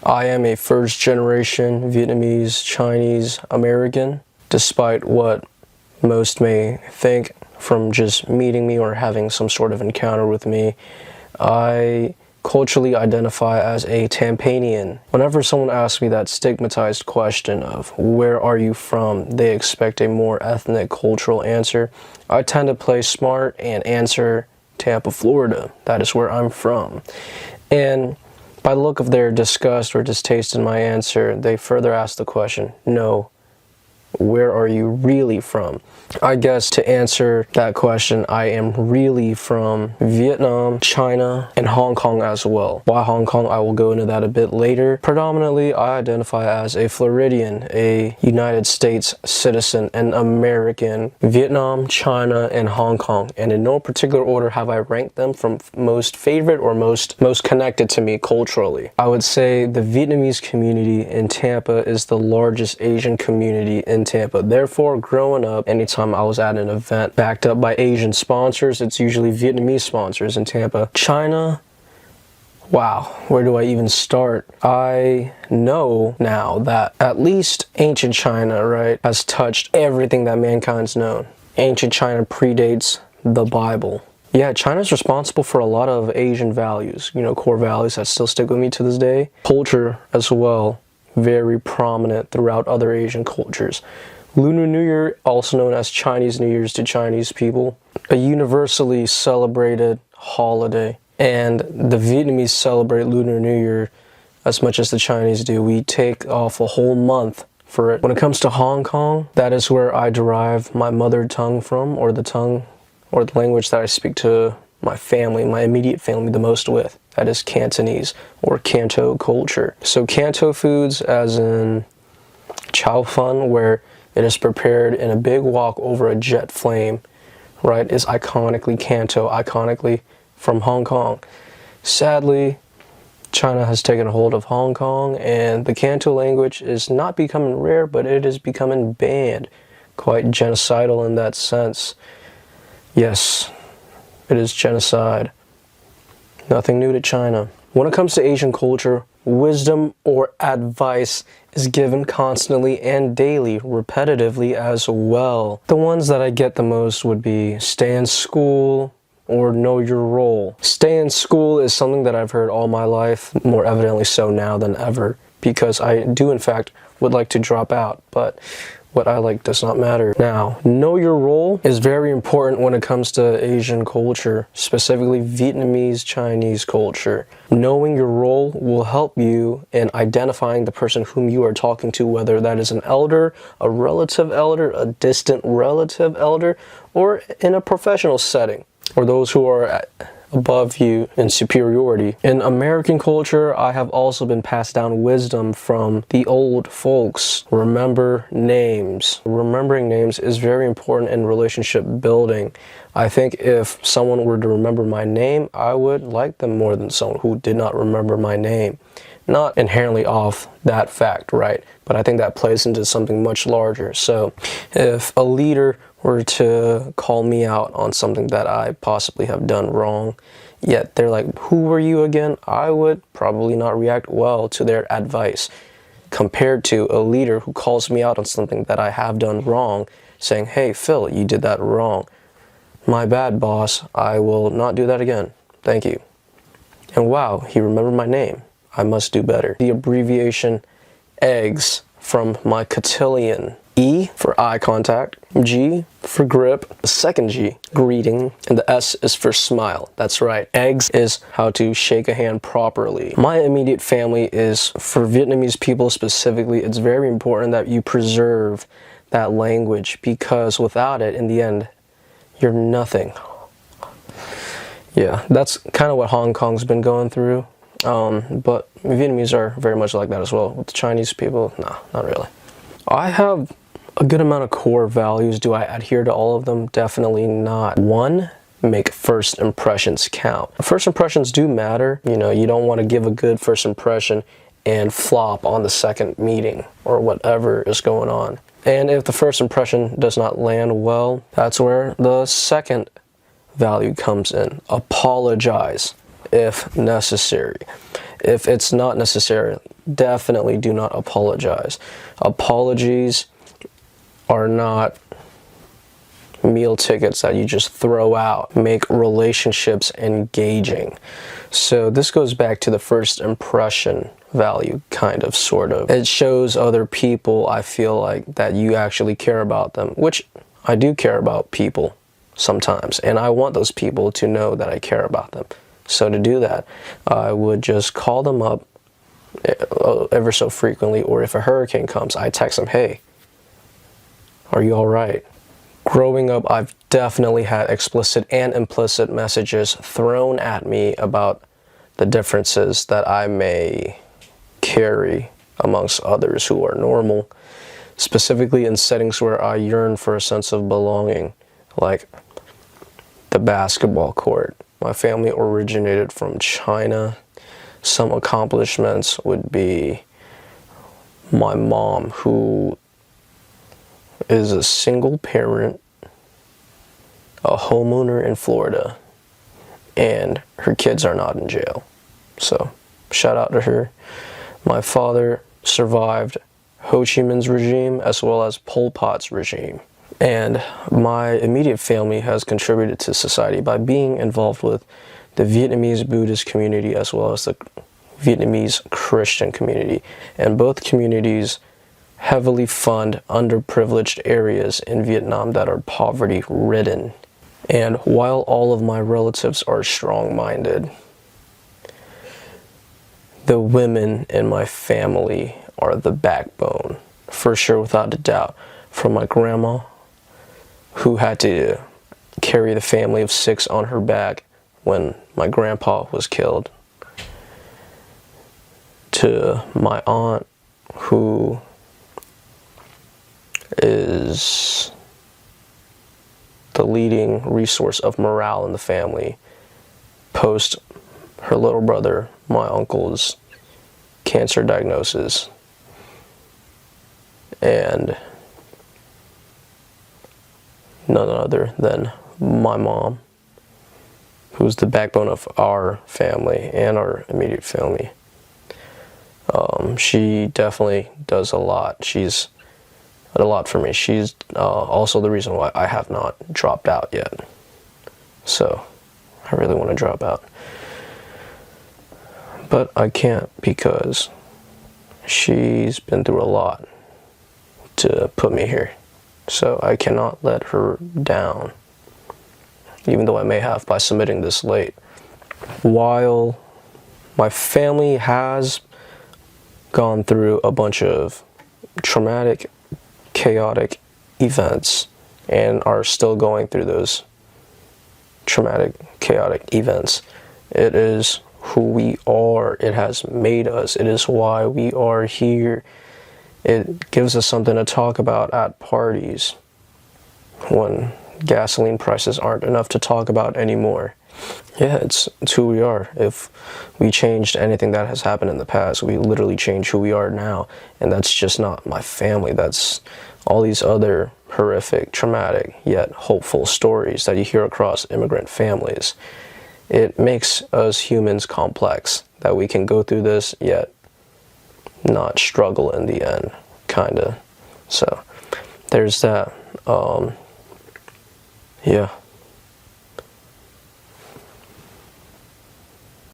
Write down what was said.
I am a first generation Vietnamese Chinese American, despite what most may think from just meeting me or having some sort of encounter with me. I culturally identify as a Tampanian. Whenever someone asks me that stigmatized question of where are you from, they expect a more ethnic cultural answer. I tend to play smart and answer Tampa, Florida. That is where I'm from. And by the look of their disgust or distaste in my answer, they further ask the question, no, where are you really from? I guess to answer that question, I am really from Vietnam, China, and Hong Kong as well. Why Hong Kong? I will go into that a bit later. Predominantly, I identify as a Floridian, a United States citizen, an American. Vietnam, China, and Hong Kong. And in no particular order have I ranked them from most favorite or most connected to me culturally. I would say the Vietnamese community in Tampa is the largest Asian community in Tampa. Therefore, growing up, anytime I was at an event backed up by Asian sponsors, it's usually Vietnamese sponsors in Tampa. China, wow, where do I even start? I know now that at least ancient China, right, has touched everything that mankind's known. Ancient China predates the Bible. Yeah, China's responsible for a lot of Asian values, core values that still stick with me to this day. Culture as well, very prominent throughout other Asian cultures. Lunar New Year, also known as Chinese New Year's to Chinese people, a universally celebrated holiday. And the Vietnamese celebrate Lunar New Year as much as the Chinese do. We take off a whole month for it. When it comes to Hong Kong, that is where I derive my mother tongue from, or the language that I speak to my family, my immediate family the most with. That is Cantonese, or Canto culture. So Canto foods, as in chow fun, where it is prepared in a big wok over a jet flame, right, is iconically Canto, iconically from Hong Kong. Sadly, China has taken a hold of Hong Kong, and the Canto language is not becoming rare, but it is becoming banned. Quite genocidal in that sense. Yes, it is genocide. Nothing new to China. When it comes to Asian culture, wisdom or advice is given constantly and daily, repetitively as well. The ones that I get the most would be stay in school or know your role. Stay in school is something that I've heard all my life, more evidently so now than ever, because I do in fact would like to drop out, but what I like does not matter. Now, know your role is very important when it comes to Asian culture, specifically Vietnamese Chinese culture. Knowing your role will help you in identifying the person whom you are talking to, whether that is an elder, a relative elder, a distant relative elder, or in a professional setting, or those who are above you in superiority. In American culture, I have also been passed down wisdom from the old folks. Remember names. Remembering names is very important in relationship building. I think if someone were to remember my name, I would like them more than someone who did not remember my name. Not inherently off that fact, right? But I think that plays into something much larger. So if a leader were to call me out on something that I possibly have done wrong, yet they're like, who were you again? I would probably not react well to their advice, compared to a leader who calls me out on something that I have done wrong, saying, hey, Phil, you did that wrong. My bad, boss. I will not do that again. Thank you. And wow, he remembered my name. I must do better. The abbreviation EGGS from my cotillion. E for eye contact, G for grip, the second G, greeting, and the S is for smile. That's right, EGGS is how to shake a hand properly. My immediate family is, for Vietnamese people specifically, it's very important that you preserve that language, because without it, in the end, you're nothing. Yeah, that's kind of what Hong Kong's been going through. But Vietnamese are very much like that as well. With the Chinese people, nah, not really. I have a good amount of core values. Do I adhere to all of them? Definitely not. One, make first impressions count. First impressions do matter. You don't want to give a good first impression and flop on the second meeting or whatever is going on. And if the first impression does not land well, that's where the second value comes in. Apologize if necessary. If it's not necessary, definitely do not apologize. Apologies are not meal tickets that you just throw out. Make relationships engaging. So this goes back to the first impression value, kind of, sort of. It shows other people, I feel like, that you actually care about them, which I do care about people sometimes, and I want those people to know that I care about them. So to do that, I would just call them up ever so frequently, or if a hurricane comes, I text them, hey, are you all right? Growing up, I've definitely had explicit and implicit messages thrown at me about the differences that I may carry amongst others who are normal, specifically in settings where I yearn for a sense of belonging, like the basketball court. My family originated from China. Some accomplishments would be my mom, who is a single parent, a homeowner in Florida, and her kids are not in jail. So, shout out to her. My father survived Ho Chi Minh's regime as well as Pol Pot's regime. And my immediate family has contributed to society by being involved with the Vietnamese Buddhist community as well as the Vietnamese Christian community. And both communities heavily fund underprivileged areas in Vietnam that are poverty-ridden. And while all of my relatives are strong-minded, the women in my family are the backbone, for sure, without a doubt. From my grandma, who had to carry the family of 6 on her back when my grandpa was killed, to my aunt, who is the leading resource of morale in the family post her little brother, my uncle's cancer diagnosis. And none other than my mom, who's the backbone of our family and our immediate family. She definitely does a lot. She's a lot for me. She's also the reason why I have not dropped out yet. So I really want to drop out, but I can't because she's been through a lot to put me here. So I cannot let her down, even though I may have by submitting this late. While my family has gone through a bunch of traumatic, chaotic events and are still going through those traumatic, chaotic events, it is who we are. It has made us. It is why we are here. It gives us something to talk about at parties when gasoline prices aren't enough to talk about anymore. Yeah, it's who we are. If we changed anything that has happened in the past, we literally change who we are now. And that's just not my family. That's all these other horrific, traumatic, yet hopeful stories that you hear across immigrant families. It makes us humans complex, that we can go through this, yet not struggle in the end, kinda. So, there's that. Yeah.